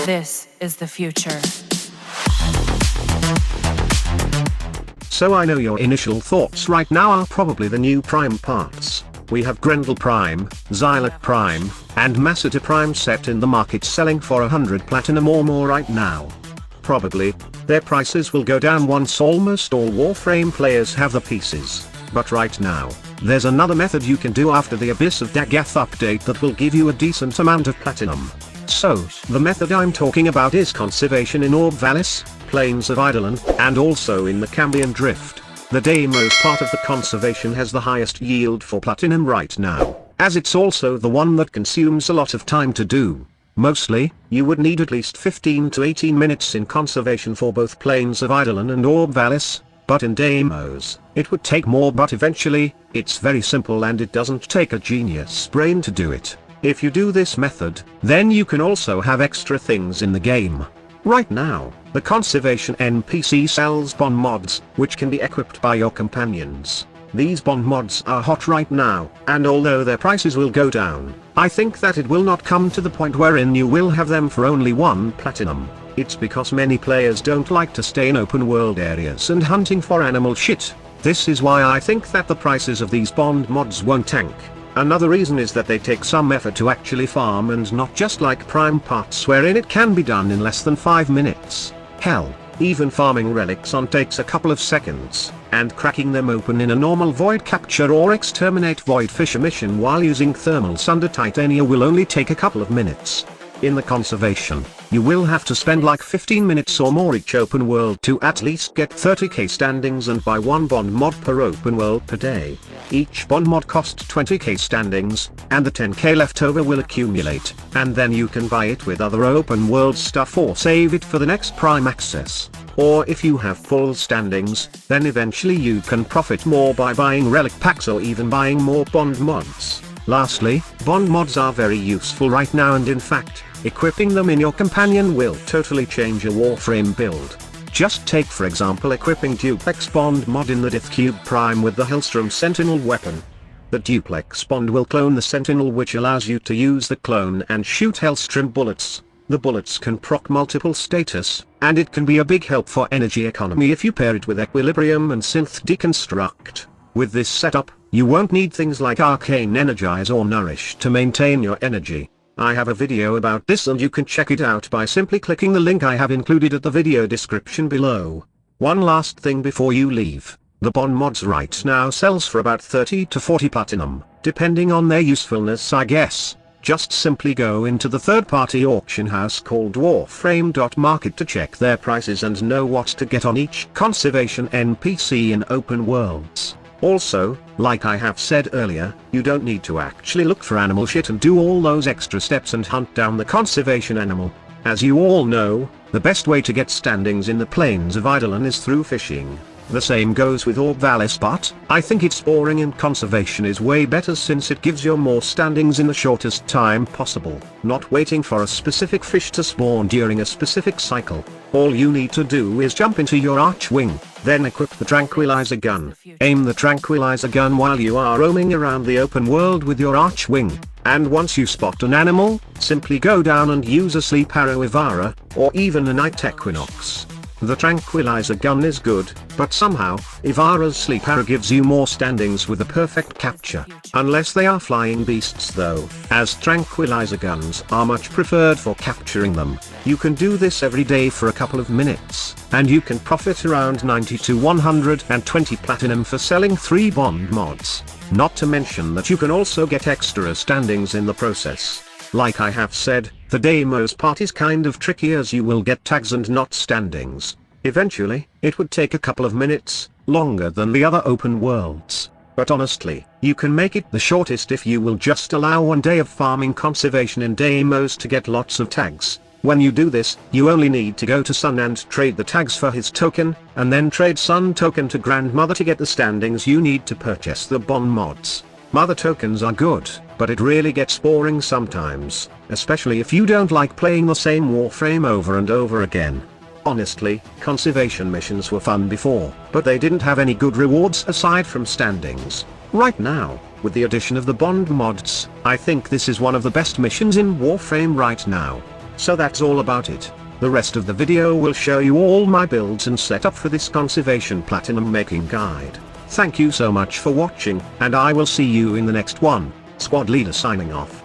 This is the future. So I know your initial thoughts right now are probably the new Prime parts. We have Grendel Prime, Xylot Prime, and Massiter Prime set in the market selling for 100 platinum or more right now. Probably, their prices will go down once almost all Warframe players have the pieces, but right now, there's another method you can do after the Abyss of Dagath update that will give you a decent amount of platinum. So, the method I'm talking about is conservation in Orb Vallis, Plains of Eidolon, and also in the Cambion Drift. The Deimos part of the conservation has the highest yield for platinum right now, as it's also the one that consumes a lot of time to do. Mostly, you would need at least 15 to 18 minutes in conservation for both Plains of Eidolon and Orb Vallis, but in Deimos, it would take more, but eventually, it's very simple and it doesn't take a genius brain to do it. If you do this method, then you can also have extra things in the game. Right now, the conservation NPC sells bond mods, which can be equipped by your companions. These bond mods are hot right now, and although their prices will go down, I think that it will not come to the point wherein you will have them for only 1 platinum. It's because many players don't like to stay in open world areas and hunting for animal shit. This is why I think that the prices of these bond mods won't tank. Another reason is that they take some effort to actually farm and not just like Prime parts wherein it can be done in less than 5 minutes. Hell, even farming relics on takes a couple of seconds, and cracking them open in a normal void capture or exterminate void fisher mission while using thermals under titania will only take a couple of minutes. In the conservation, you will have to spend like 15 minutes or more each open world to at least get 30k standings and buy 1 bond mod per open world per day. Each bond mod costs 20k standings, and the 10k left over will accumulate, and then you can buy it with other open world stuff or save it for the next Prime access. Or if you have full standings, then eventually you can profit more by buying relic packs or even buying more bond mods. Lastly, bond mods are very useful right now, and in fact, equipping them in your companion will totally change your Warframe build. Just take for example equipping Duplex Bond mod in the Dithcube Prime with the Hellstrom Sentinel weapon. The Duplex Bond will clone the Sentinel, which allows you to use the clone and shoot Hellstrom bullets. The bullets can proc multiple status, and it can be a big help for energy economy if you pair it with Equilibrium and Synth Deconstruct. With this setup, you won't need things like Arcane Energize or Nourish to maintain your energy. I have a video about this and you can check it out by simply clicking the link I have included at the video description below. One last thing before you leave, the bond mods right now sells for about 30 to 40 platinum, depending on their usefulness I guess. Just simply go into the third-party auction house called Warframe.market to check their prices and know what to get on each conservation NPC in open worlds. Also, like I have said earlier, you don't need to actually look for animal shit and do all those extra steps and hunt down the conservation animal. As you all know, the best way to get standings in the Plains of Eidolon is through fishing. The same goes with Orb Vallis, but I think its boring and conservation is way better since it gives you more standings in the shortest time possible, not waiting for a specific fish to spawn during a specific cycle. All you need to do is jump into your Archwing, then equip the Tranquilizer Gun, aim the Tranquilizer Gun while you are roaming around the open world with your Archwing, and once you spot an animal, simply go down and use a Sleep Arrow Ivara, or even a Night Equinox. The Tranquilizer Gun is good, but somehow, Ivara's Sleep Arrow gives you more standings with a perfect capture, unless they are flying beasts though, as Tranquilizer Guns are much preferred for capturing them. You can do this every day for a couple of minutes, and you can profit around 90 to 120 platinum for selling 3 bond mods, not to mention that you can also get extra standings in the process. Like I have said, the Deimos part is kind of tricky as you will get tags and not standings. Eventually, it would take a couple of minutes, longer than the other open worlds. But honestly, you can make it the shortest if you will just allow 1 day of farming conservation in Deimos to get lots of tags. When you do this, you only need to go to Sun and trade the tags for his token, and then trade Sun token to Grandmother to get the standings you need to purchase the bond mods. Mother tokens are good, but it really gets boring sometimes, especially if you don't like playing the same Warframe over and over again. Honestly, conservation missions were fun before, but they didn't have any good rewards aside from standings. Right now, with the addition of the bond mods, I think this is one of the best missions in Warframe right now. So that's all about it. The rest of the video will show you all my builds and setup for this conservation platinum making guide. Thank you so much for watching, and I will see you in the next one. Squad leader signing off.